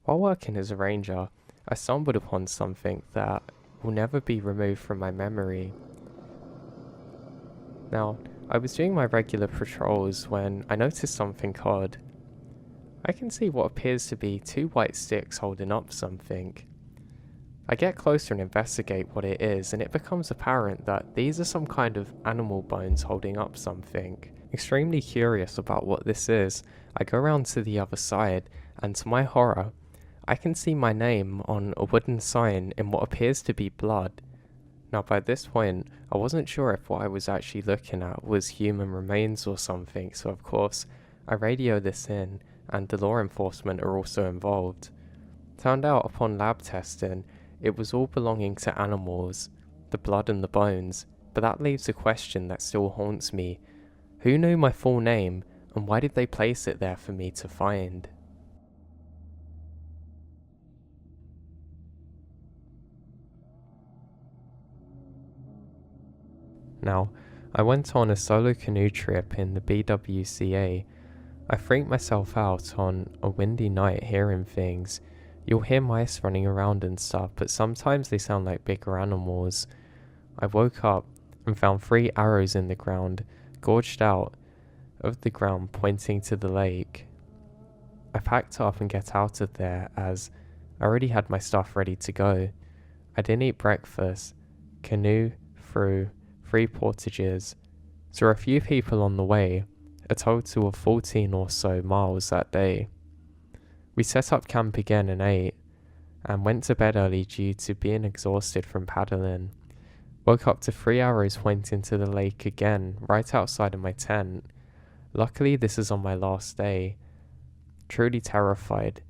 While working as a ranger, I stumbled upon something that will never be removed from my memory. Now, I was doing my regular patrols when I noticed something odd. I can see what appears to be two white sticks holding up something. I get closer and investigate what it is, and it becomes apparent that these are some kind of animal bones holding up something. Extremely curious about what this is, I go around to the other side, and to my horror, I can see my name on a wooden sign in what appears to be blood. Now by this point, I wasn't sure if what I was actually looking at was human remains or something, so of course, I radio this in, and the law enforcement are also involved. Turned out upon lab testing, it was all belonging to animals, the blood and the bones, but that leaves a question that still haunts me. Who knew my full name, and why did they place it there for me to find? Now, I went on a solo canoe trip in the BWCA. I freaked myself out on a windy night hearing things. You'll hear mice running around and stuff, but sometimes they sound like bigger animals. I woke up and found 3 arrows in the ground, gorged out of the ground pointing to the lake. I packed up and get out of there as I already had my stuff ready to go. I didn't eat breakfast, canoe through 3 portages, saw a few people on the way, a total of 14 or so miles that day. We set up camp again and ate, and went to bed early due to being exhausted from paddling. Woke up to 3 arrows pointing to the lake again, right outside of my tent. Luckily this is on my last day. Truly terrified,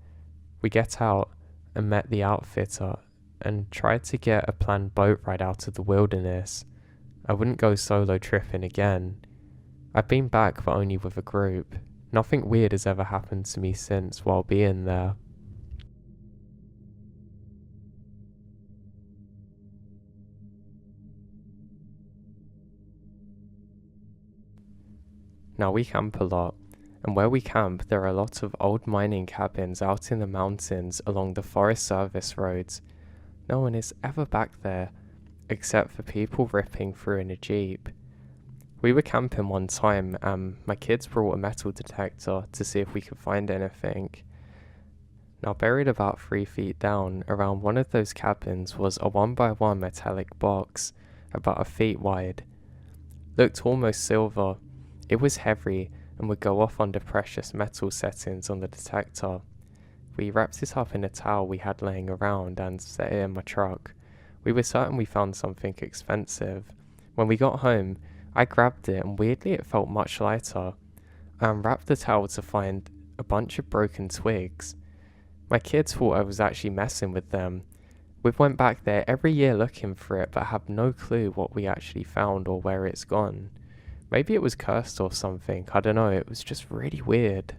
we get out and met the outfitter, and tried to get a planned boat ride out of the wilderness. I wouldn't go solo tripping again. I've been back but only with a group. Nothing weird has ever happened to me since while being there. Now we camp a lot, and where we camp there are a lot of old mining cabins out in the mountains along the Forest Service roads. No one is ever back there, except for people ripping through in a jeep. We were camping one time and my kids brought a metal detector to see if we could find anything. Now buried about 3 feet down around one of those cabins was a 1x1 metallic box, about a feet wide. Looked almost silver. It was heavy and would go off under precious metal settings on the detector. We wrapped it up in a towel we had laying around and set it in my truck. We were certain we found something expensive. When we got home, I grabbed it and weirdly it felt much lighter. I unwrapped the towel to find a bunch of broken twigs. My kids thought I was actually messing with them. We've went back there every year looking for it but have no clue what we actually found or where it's gone. Maybe it was cursed or something, I don't know, it was just really weird.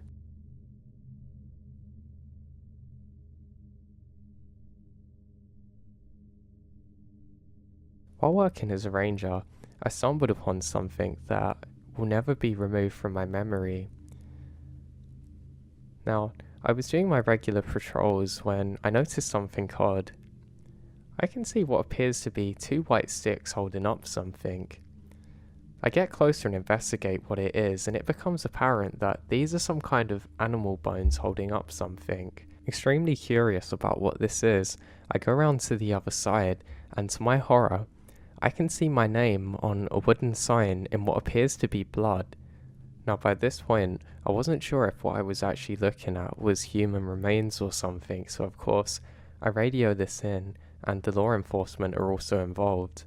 While working as a ranger, I stumbled upon something that will never be removed from my memory. Now, I was doing my regular patrols when I noticed something odd. I can see what appears to be 2 white sticks holding up something. I get closer and investigate what it is, and it becomes apparent that these are some kind of animal bones holding up something. Extremely curious about what this is, I go around to the other side, and to my horror, I can see my name on a wooden sign in what appears to be blood. Now by this point, I wasn't sure if what I was actually looking at was human remains or something, so of course, I radio this in, and the law enforcement are also involved.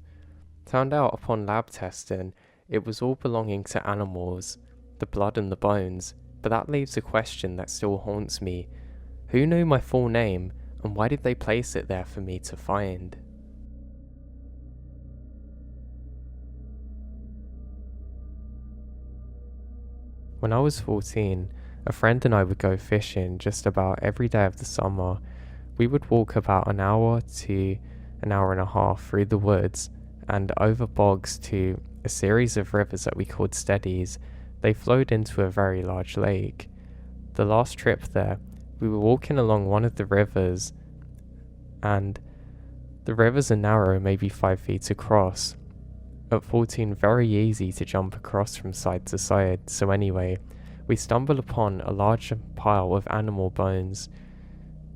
Turned out upon lab testing, it was all belonging to animals, the blood and the bones, but that leaves a question that still haunts me. Who knew my full name, and why did they place it there for me to find? When I was 14, a friend and I would go fishing just about every day of the summer. We would walk about an hour to an hour and a half through the woods and over bogs to a series of rivers that we called steadies. They flowed into a very large lake. The last trip there, We were walking along one of the rivers, and the rivers are narrow, maybe 5 feet across. At 14, very easy to jump across from side to side, so anyway, we stumbled upon a large pile of animal bones.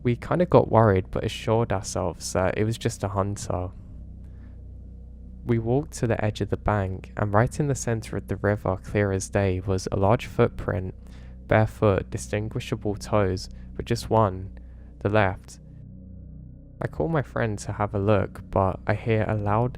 We kind of got worried but assured ourselves that it was just a hunter. We walked to the edge of the bank, and right in the centre of the river, clear as day, was a large footprint, barefoot, distinguishable toes, but just one, the left. I call my friend to have a look, but I hear a loud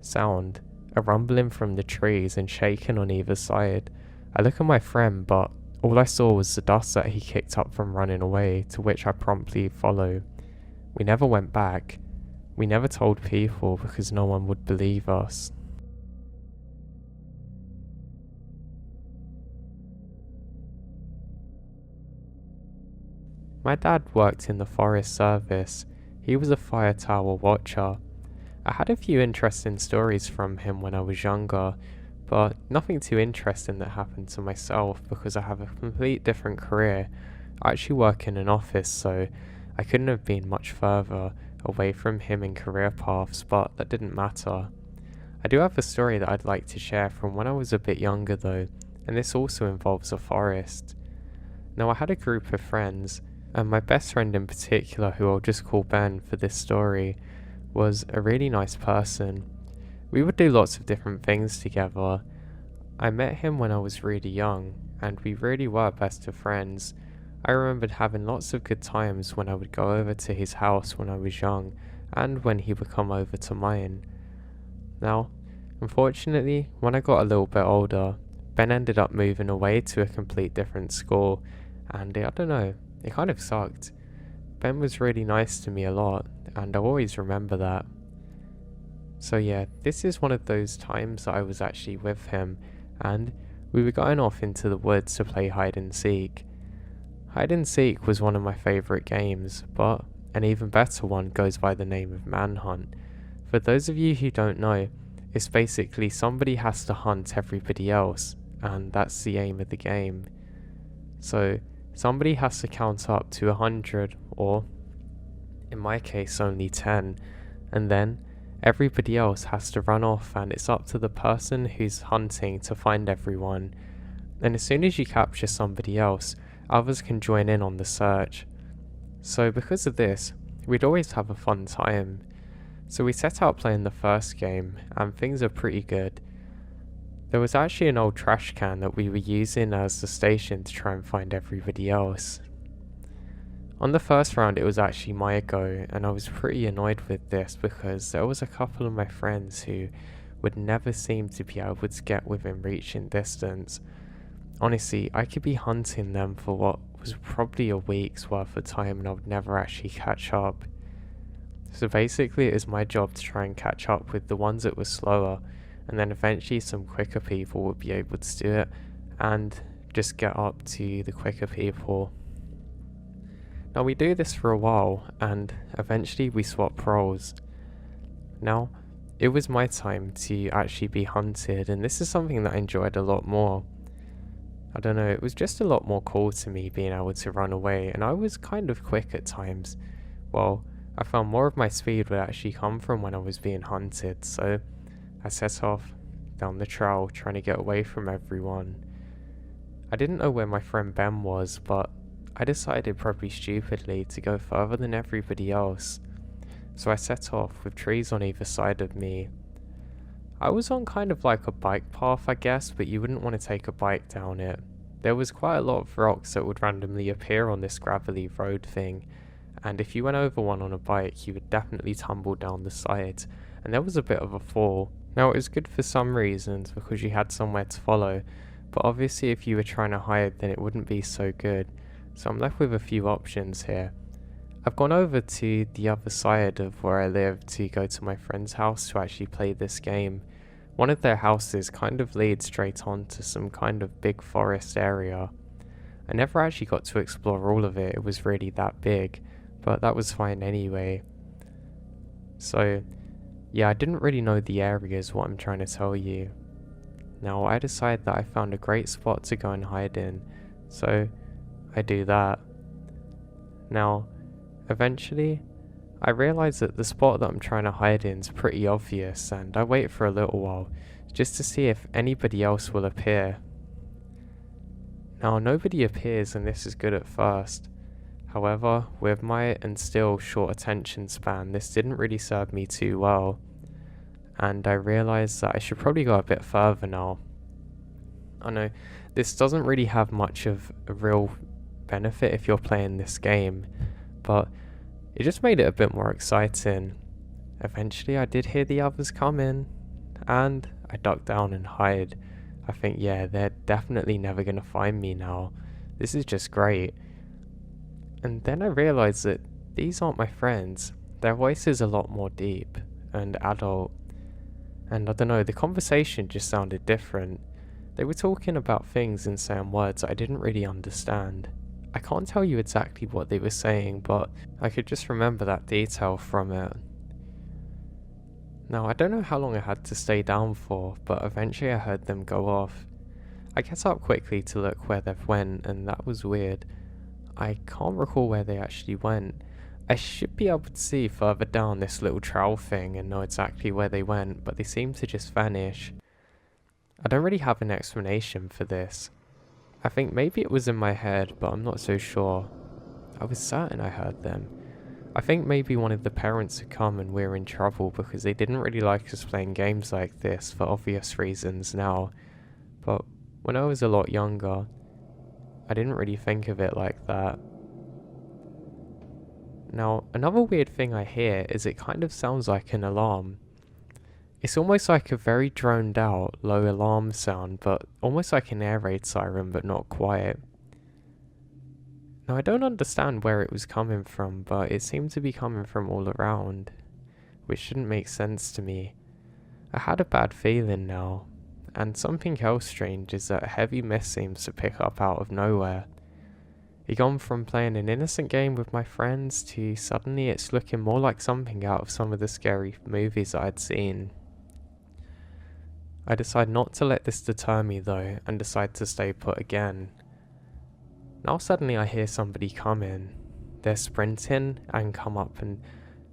sound, a rumbling from the trees and shaking on either side. I look at my friend, but all I saw was the dust that he kicked up from running away, to which I promptly follow. We never went back. We never told people because no one would believe us. My dad worked in the forest service. He was a fire tower watcher. I had a few interesting stories from him when I was younger, but nothing too interesting that happened to myself because I have a complete different career. I actually work in an office, so I couldn't have been much further away from him in career paths, but that didn't matter. I do have a story that I'd like to share from when I was a bit younger though, and this also involves a forest. Now I had a group of friends, and my best friend in particular, who I'll just call Ben for this story, was a really nice person. We would do lots of different things together. I met him when I was really young, and we really were best of friends. I remembered having lots of good times when I would go over to his house when I was young, and when he would come over to mine. Now, unfortunately, when I got a little bit older, Ben ended up moving away to a complete different school, and I don't know, it kind of sucked. Ben was really nice to me a lot, and I'll always remember that. So yeah, this is one of those times that I was actually with him, and we were going off into the woods to play hide and seek. Hide and seek was one of my favourite games, but an even better one goes by the name of Manhunt. For those of you who don't know, it's basically somebody has to hunt everybody else, and that's the aim of the game. So somebody has to count up to 100, or in my case only 10, and then everybody else has to run off, and it's up to the person who's hunting to find everyone. And as soon as you capture somebody else, others can join in on the search. So because of this, we'd always have a fun time. So we set out playing the first game, and things are pretty good. There was actually an old trash can that we were using as the station to try and find everybody else. On the first round it was actually my go, and I was pretty annoyed with this because there was a couple of my friends who would never seem to be able to get within reaching distance. Honestly, I could be hunting them for what was probably a week's worth of time and I would never actually catch up. So basically it was my job to try and catch up with the ones that were slower, and then eventually some quicker people would be able to do it and just get up to the quicker people. Now we do this for a while, and eventually we swap roles. Now, it was my time to actually be hunted, and this is something that I enjoyed a lot more. I don't know, it was just a lot more cool to me being able to run away, and I was kind of quick at times. Well, I found more of my speed would actually come from when I was being hunted, so I set off down the trail trying to get away from everyone. I didn't know where my friend Ben was, but I decided probably stupidly to go further than everybody else, so I set off with trees on either side of me. I was on kind of like a bike path I guess, but you wouldn't want to take a bike down it. There was quite a lot of rocks that would randomly appear on this gravelly road thing, and if you went over one on a bike you would definitely tumble down the side, and there was a bit of a fall. Now it was good for some reasons because you had somewhere to follow, but obviously if you were trying to hide then it wouldn't be so good. So I'm left with a few options here. I've gone over to the other side of where I live to go to my friend's house to actually play this game. One of their houses kind of leads straight onto some kind of big forest area. I never actually got to explore all of it, it was really that big, but that was fine anyway. So yeah, I didn't really know the area is what I'm trying to tell you. Now I decided that I found a great spot to go and hide in, so I do that. Now, eventually, I realise that the spot that I'm trying to hide in is pretty obvious, and I wait for a little while just to see if anybody else will appear. Now, nobody appears, and this is good at first. However, with my and still short attention span, this didn't really serve me too well, and I realised that I should probably go a bit further now. I know this doesn't really have much of a real benefit if you're playing this game, but it just made it a bit more exciting. Eventually I did hear the others come in, and I ducked down and hid. I think, yeah, they're definitely never gonna find me now. This is just great. And then I realised that these aren't my friends. Their voice is a lot more deep and adult. And I don't know, the conversation just sounded different. They were talking about things and saying words I didn't really understand. I can't tell you exactly what they were saying, but I could just remember that detail from it. Now, I don't know how long I had to stay down for, but eventually I heard them go off. I get up quickly to look where they've went, and that was weird. I can't recall where they actually went. I should be able to see further down this little trail thing and know exactly where they went, but they seem to just vanish. I don't really have an explanation for this. I think maybe it was in my head, but I'm not so sure. I was certain I heard them. I think maybe one of the parents had come and we're in trouble because they didn't really like us playing games like this for obvious reasons now. But when I was a lot younger, I didn't really think of it like that. Now, another weird thing I hear is it kind of sounds like an alarm. It's almost like a very droned out, low alarm sound, but almost like an air raid siren, but not quite. Now, I don't understand where it was coming from, but it seemed to be coming from all around, which shouldn't make sense to me. I had a bad feeling now, and something else strange is that a heavy mist seems to pick up out of nowhere. It gone from playing an innocent game with my friends to suddenly it's looking more like something out of some of the scary movies I'd seen. I decide not to let this deter me though, and decide to stay put again. Now suddenly I hear somebody come in. They're sprinting and come up, and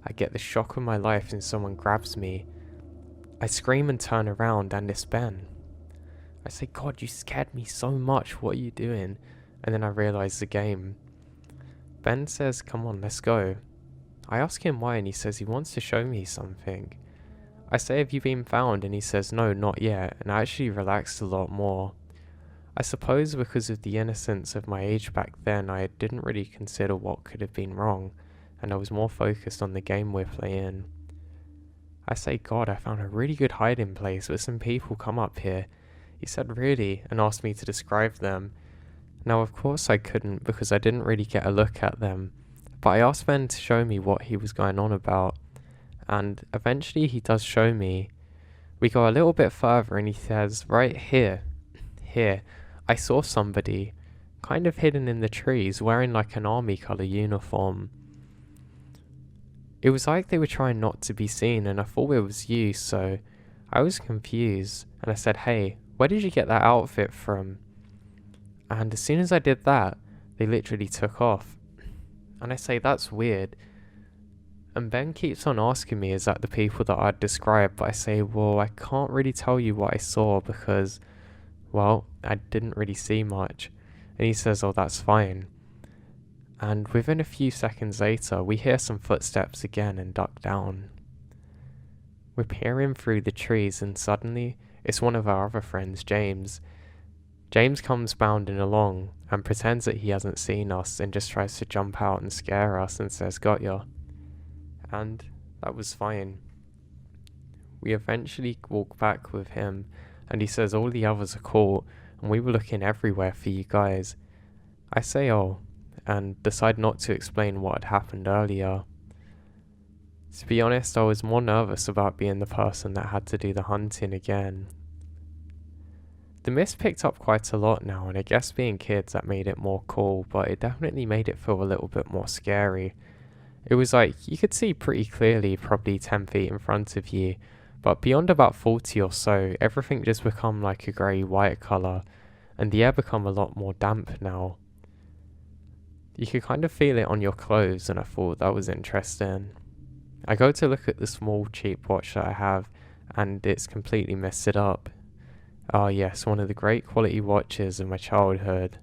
I get the shock of my life and someone grabs me. I scream and turn around, and it's Ben. I say, "God, you scared me so much, what are you doing?" And then I realise the game. Ben says, "Come on, let's go." I ask him why, and he says he wants to show me something. I say, "Have you been found?" And he says, "No, not yet," and I actually relaxed a lot more. I suppose because of the innocence of my age back then, I didn't really consider what could have been wrong, and I was more focused on the game we're playing. I say, "God, I found a really good hiding place where some people come up here." He said, "Really?" and asked me to describe them. Now, of course I couldn't because I didn't really get a look at them, but I asked Ben to show me what he was going on about, and eventually he does show me. We go a little bit further and he says, "Right here, I saw somebody, kind of hidden in the trees, wearing like an army colour uniform. It was like they were trying not to be seen, and I thought it was you, so I was confused, and I said, 'Hey, where did you get that outfit from?' And as soon as I did that, they literally took off. And I say, 'That's weird.' And Ben keeps on asking me, is that the people that I'd described? But I say, well, I can't really tell you what I saw because, well, I didn't really see much. And he says, oh, that's fine. And within a few seconds later, we hear some footsteps again and duck down. We're peering through the trees and suddenly it's one of our other friends, James. James comes bounding along and pretends that he hasn't seen us and just tries to jump out and scare us and says, "Got ya." And that was fine. We eventually walk back with him and he says all the others are caught and we were looking everywhere for you guys. I say, oh, and decide not to explain what had happened earlier. To be honest, I was more nervous about being the person that had to do the hunting again. The mist picked up quite a lot now, and I guess being kids that made it more cool, but it definitely made it feel a little bit more scary. It was like, you could see pretty clearly, probably 10 feet in front of you, but beyond about 40 or so, everything just become like a grey-white colour, and the air become a lot more damp now. You could kind of feel it on your clothes, and I thought that was interesting. I go to look at the small cheap watch that I have, and it's completely messed it up. Ah yes, one of the great quality watches of my childhood.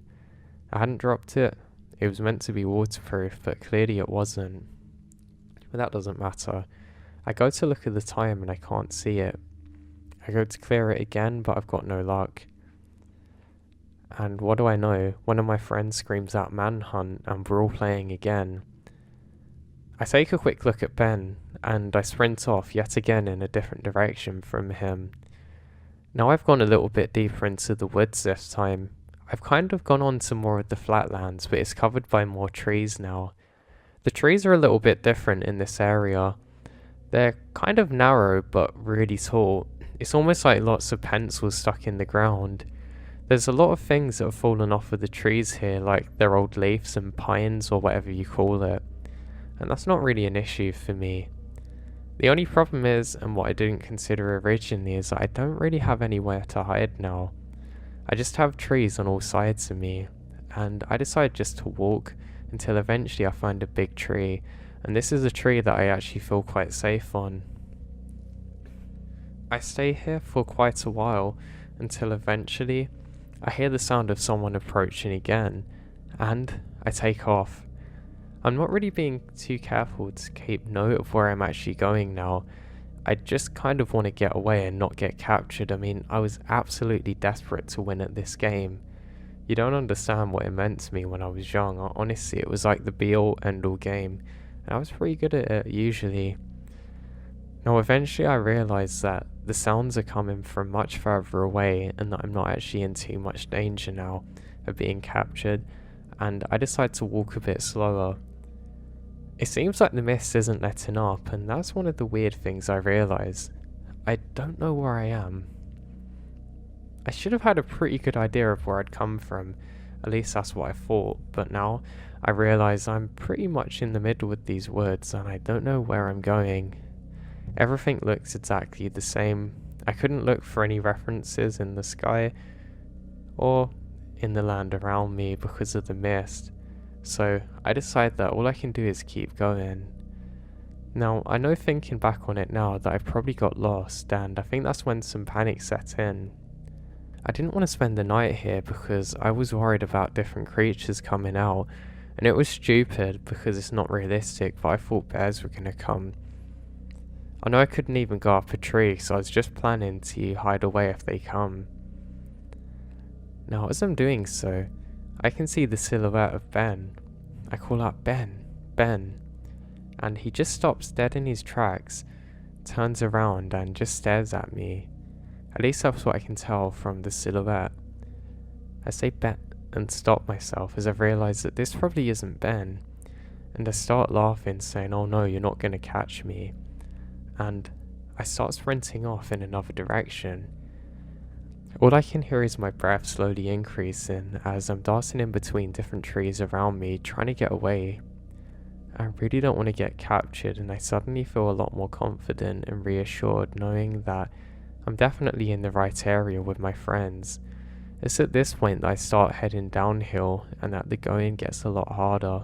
I hadn't dropped it. It was meant to be waterproof, but clearly it wasn't. But that doesn't matter. I go to look at the time and I can't see it. I go to clear it again, but I've got no luck. And what do I know? One of my friends screams out manhunt, and we're all playing again. I take a quick look at Ben, and I sprint off yet again in a different direction from him. Now I've gone a little bit deeper into the woods this time. I've kind of gone on to more of the flatlands, but it's covered by more trees now. The trees are a little bit different in this area. They're kind of narrow, but really tall. It's almost like lots of pencils stuck in the ground. There's a lot of things that have fallen off of the trees here, like their old leaves and pines or whatever you call it. And that's not really an issue for me. The only problem is, and what I didn't consider originally, is that I don't really have anywhere to hide now. I just have trees on all sides of me, and I decided just to walk until eventually I find a big tree, and this is a tree that I actually feel quite safe on. I stay here for quite a while until eventually I hear the sound of someone approaching again, and I take off. I'm not really being too careful to keep note of where I'm actually going now. I just kind of want to get away and not get captured. I mean, I was absolutely desperate to win at this game. You don't understand what it meant to me when I was young. Honestly, it was like the be-all, end-all game, and I was pretty good at it usually. Now, eventually I realised that the sounds are coming from much further away and that I'm not actually in too much danger now of being captured, and I decide to walk a bit slower. It seems like the mist isn't letting up, and that's one of the weird things I realise. I don't know where I am. I should have had a pretty good idea of where I'd come from, at least that's what I thought, but now I realise I'm pretty much in the middle of these woods and I don't know where I'm going. Everything looks exactly the same. I couldn't look for any references in the sky or in the land around me because of the mist. So I decide that all I can do is keep going. Now, I know thinking back on it now that I probably got lost, and I think that's when some panic set in. I didn't want to spend the night here because I was worried about different creatures coming out, and it was stupid because it's not realistic, but I thought bears were going to come. I know I couldn't even go up a tree, so I was just planning to hide away if they come. Now, as I'm doing so, I can see the silhouette of Ben. I call out, Ben, Ben, and he just stops dead in his tracks, turns around and just stares at me. At least that's what I can tell from the silhouette. I say Ben and stop myself as I realise that this probably isn't Ben, and I start laughing, saying, "Oh no, you're not going to catch me," and I start sprinting off in another direction. All I can hear is my breath slowly increasing as I'm darting in between different trees around me, trying to get away. I really don't want to get captured, and I suddenly feel a lot more confident and reassured knowing that I'm definitely in the right area with my friends. It's at this point that I start heading downhill and that the going gets a lot harder.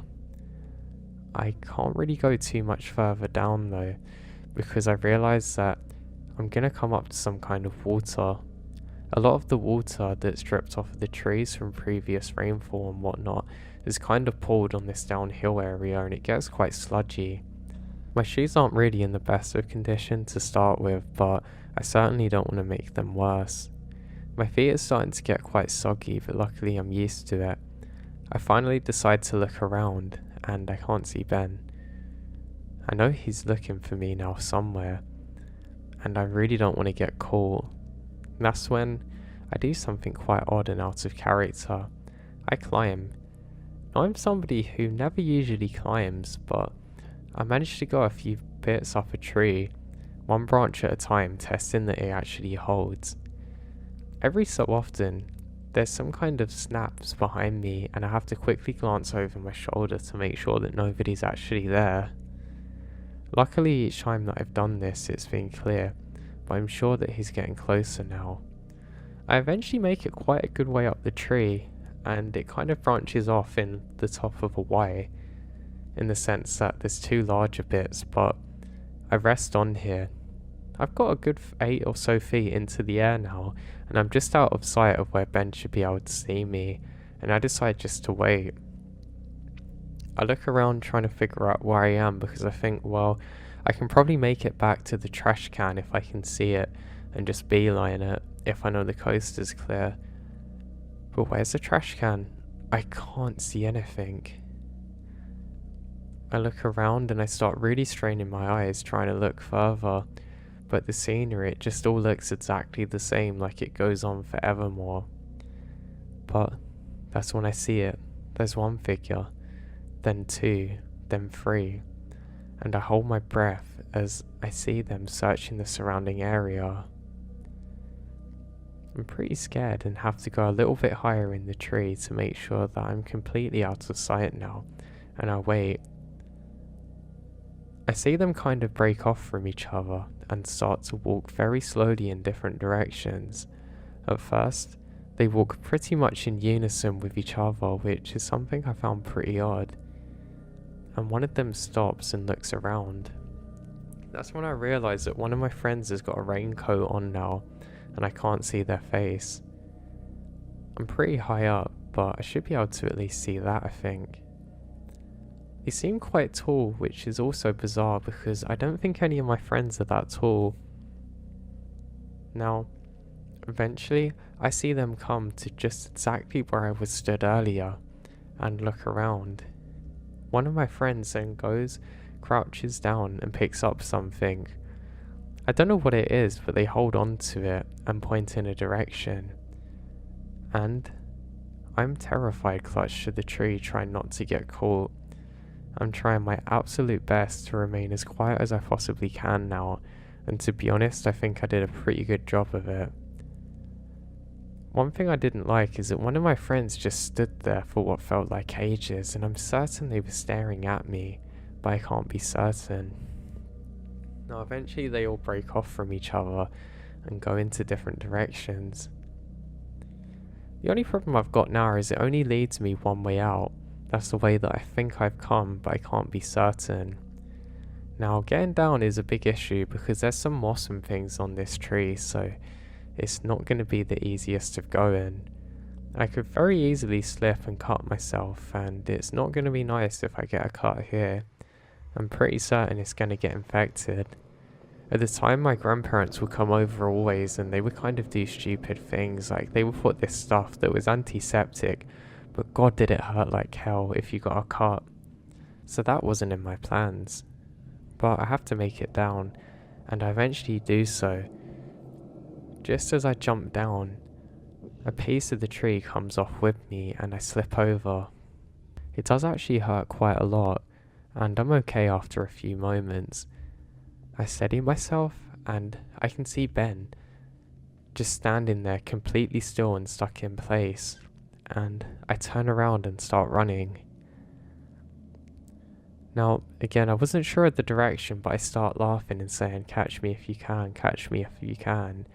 I can't really go too much further down though, because I realise that I'm going to come up to some kind of water. A lot of the water that's dripped off of the trees from previous rainfall and whatnot is kind of poured on this downhill area, and it gets quite sludgy. My shoes aren't really in the best of condition to start with, but I certainly don't want to make them worse. My feet are starting to get quite soggy, but luckily I'm used to it. I finally decide to look around, and I can't see Ben. I know he's looking for me now somewhere, and I really don't want to get caught. That's when I do something quite odd and out of character. I climb. Now, I'm somebody who never usually climbs, but I managed to go a few bits up a tree, one branch at a time, testing that it actually holds. Every so often, there's some kind of snaps behind me, and I have to quickly glance over my shoulder to make sure that nobody's actually there. Luckily, each time that I've done this, it's been clear, but I'm sure that he's getting closer now. I eventually make it quite a good way up the tree, and it kind of branches off in the top of a Y, in the sense that there's two larger bits, but I rest on here. I've got a good 8 or so feet into the air now, and I'm just out of sight of where Ben should be able to see me, and I decide just to wait. I look around trying to figure out where I am because I think, well, I can probably make it back to the trash can if I can see it and just beeline it if I know the coast is clear. But where's the trash can? I can't see anything. I look around and I start really straining my eyes trying to look further, but the scenery, it just all looks exactly the same, like it goes on forevermore. But that's when I see it. There's one figure, then 2, then 3, and I hold my breath as I see them searching the surrounding area. I'm pretty scared and have to go a little bit higher in the tree to make sure that I'm completely out of sight now, and I wait. I see them kind of break off from each other and start to walk very slowly in different directions. At first, they walk pretty much in unison with each other, which is something I found pretty odd. And one of them stops and looks around. That's when I realise that one of my friends has got a raincoat on now, and I can't see their face. I'm pretty high up, but I should be able to at least see that, I think. They seem quite tall, which is also bizarre because I don't think any of my friends are that tall. Now, eventually, I see them come to just exactly where I was stood earlier and look around. One of my friends then goes, crouches down and picks up something. I don't know what it is, but they hold on to it and point in a direction. And I'm terrified, clutched to the tree, trying not to get caught. I'm trying my absolute best to remain as quiet as I possibly can now, and to be honest, I think I did a pretty good job of it. One thing I didn't like is that one of my friends just stood there for what felt like ages, and I'm certain they were staring at me, but I can't be certain. Now eventually they all break off from each other and go into different directions. The only problem I've got now is it only leads me one way out. That's the way that I think I've come, but I can't be certain. Now, getting down is a big issue because there's some moss and things on this tree, so it's not going to be the easiest of going. I could very easily slip and cut myself, and it's not going to be nice if I get a cut here. I'm pretty certain it's going to get infected. At the time, my grandparents would come over always, and they would kind of do stupid things, like they would put this stuff that was antiseptic, but God did it hurt like hell if you got a cut. So that wasn't in my plans. But I have to make it down, and I eventually do so. Just as I jump down, a piece of the tree comes off with me and I slip over. It does actually hurt quite a lot, and I'm okay after a few moments. I steady myself and I can see Ben just standing there completely still and stuck in place. And I turn around and start running. Now, again, I wasn't sure of the direction, but I start laughing and saying, "Catch me if you can, catch me if you can."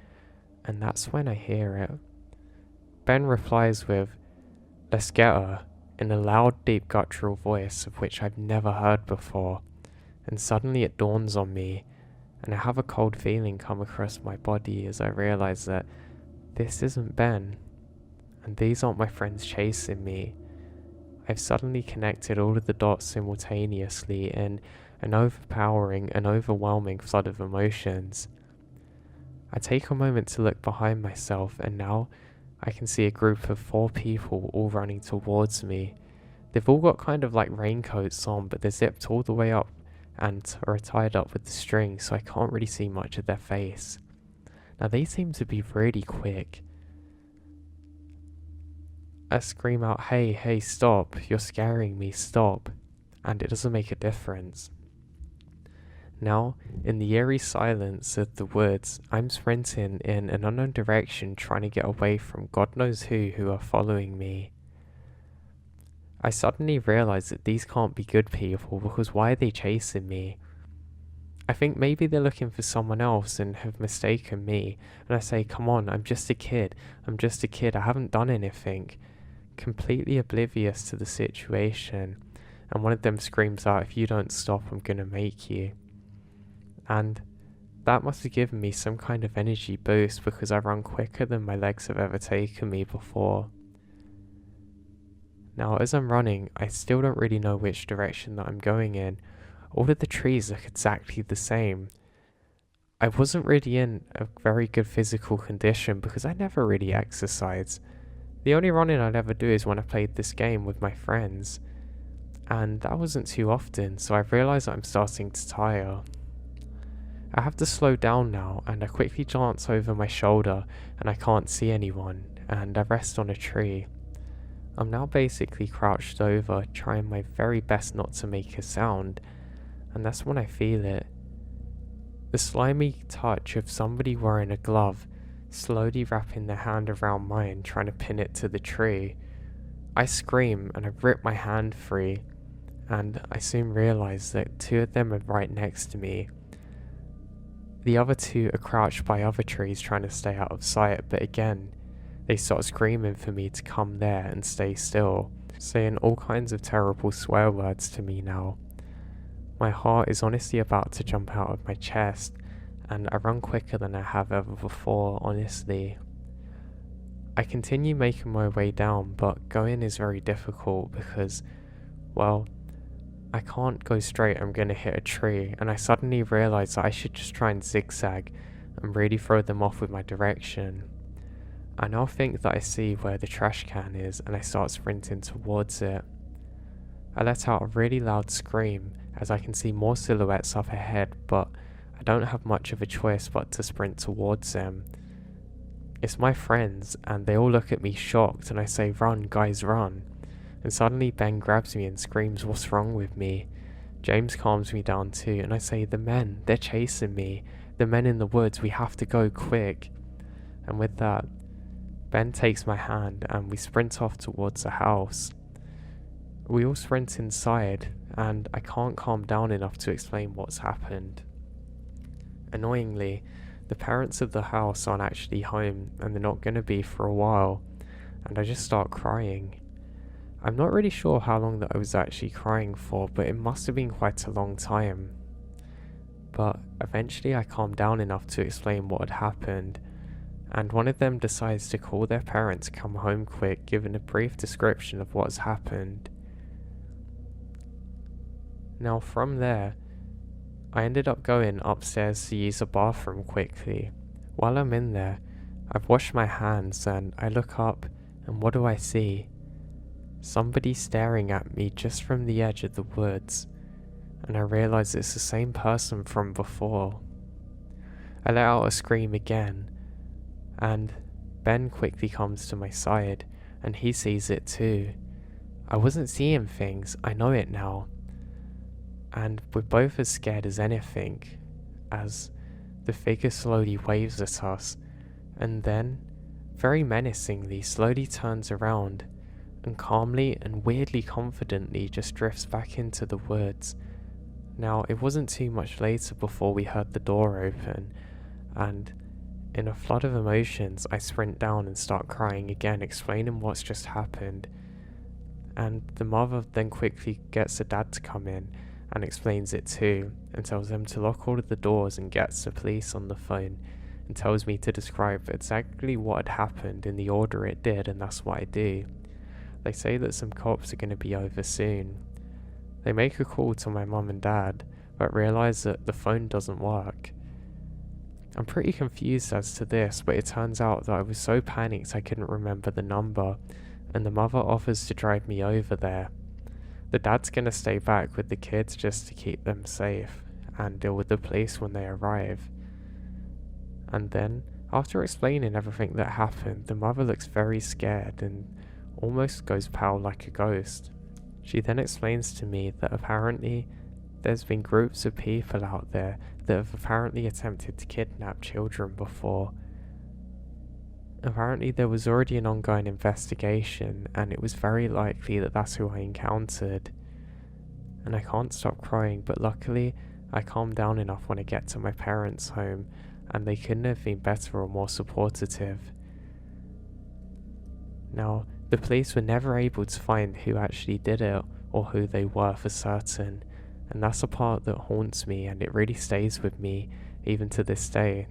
And that's when I hear it. Ben replies with, "Let's get her," in a loud, deep, guttural voice of which I've never heard before. And suddenly it dawns on me, and I have a cold feeling come across my body as I realize that this isn't Ben. And these aren't my friends chasing me. I've suddenly connected all of the dots simultaneously in an overpowering and overwhelming flood of emotions. I take a moment to look behind myself, and now I can see a group of 4 people all running towards me. They've all got kind of like raincoats on, but they're zipped all the way up and are tied up with the string, so I can't really see much of their face. Now they seem to be really quick. I scream out, hey, stop, you're scaring me, stop," and it doesn't make a difference. Now, in the eerie silence of the woods, I'm sprinting in an unknown direction trying to get away from God knows who are following me. I suddenly realize that these can't be good people because why are they chasing me? I think maybe they're looking for someone else and have mistaken me, and I say, "Come on, I'm just a kid, I haven't done anything. completely oblivious to the situation, and one of them screams out, "If you don't stop, I'm gonna make you." And that must have given me some kind of energy boost because I run quicker than my legs have ever taken me before. Now, as I'm running, I still don't really know which direction that I'm going in. All of the trees look exactly the same. I wasn't really in a very good physical condition because I never really exercise. The only running I'd ever do is when I played this game with my friends, and that wasn't too often, so I've realised that I'm starting to tire. I have to slow down now, and I quickly glance over my shoulder and I can't see anyone, and I rest on a tree. I'm now basically crouched over, trying my very best not to make a sound, and that's when I feel it. The slimy touch of somebody wearing a glove, slowly wrapping their hand around mine, trying to pin it to the tree. I scream and I rip my hand free, and I soon realise that two of them are right next to me. The other two are crouched by other trees trying to stay out of sight, but again, they start screaming for me to come there and stay still, saying all kinds of terrible swear words to me now. My heart is honestly about to jump out of my chest, and I run quicker than I have ever before, honestly. I continue making my way down, but going is very difficult because, well, I can't go straight, I'm going to hit a tree, and I suddenly realise that I should just try and zigzag and really throw them off with my direction. I now think that I see where the trash can is, and I start sprinting towards it. I let out a really loud scream as I can see more silhouettes up ahead, but I don't have much of a choice but to sprint towards them. It's my friends, and they all look at me shocked, and I say, "Run, guys, run." And suddenly Ben grabs me and screams, "What's wrong with me?" James calms me down too, and I say, "The men, they're chasing me. The men in the woods, we have to go quick." And with that, Ben takes my hand and we sprint off towards the house. We all sprint inside, and I can't calm down enough to explain what's happened. Annoyingly, the parents of the house aren't actually home, and they're not going to be for a while, and I just start crying. I'm not really sure how long that I was actually crying for, but it must have been quite a long time. But eventually I calmed down enough to explain what had happened, and one of them decides to call their parents to come home quick, giving a brief description of what has happened. Now from there, I ended up going upstairs to use a bathroom quickly. While I'm in there, I've washed my hands and I look up, and what do I see? Somebody staring at me just from the edge of the woods, and I realise it's the same person from before. I let out a scream again, and Ben quickly comes to my side, and he sees it too. I wasn't seeing things, I know it now. And we're both as scared as anything, as the figure slowly waves at us, and then, very menacingly, slowly turns around, and calmly and weirdly confidently just drifts back into the woods. Now, it wasn't too much later before we heard the door open, and in a flood of emotions, I sprint down and start crying again, explaining what's just happened. And the mother then quickly gets the dad to come in and explains it too, and tells them to lock all of the doors and gets the police on the phone, and tells me to describe exactly what had happened in the order it did, and that's what I do. They say that some cops are going to be over soon. They make a call to my mum and dad, but realise that the phone doesn't work. I'm pretty confused as to this, but it turns out that I was so panicked I couldn't remember the number, and the mother offers to drive me over there. The dad's gonna stay back with the kids just to keep them safe, and deal with the police when they arrive. And then, after explaining everything that happened, the mother looks very scared and almost goes pale like a ghost. She then explains to me that apparently there's been groups of people out there that have apparently attempted to kidnap children before. Apparently there was already an ongoing investigation, and it was very likely that that's who I encountered. And I can't stop crying, but luckily I calm down enough when I get to my parents' home, and they couldn't have been better or more supportive. Now, The police were never able to find who actually did it or who they were for certain, and that's a part that haunts me and it really stays with me even to this day.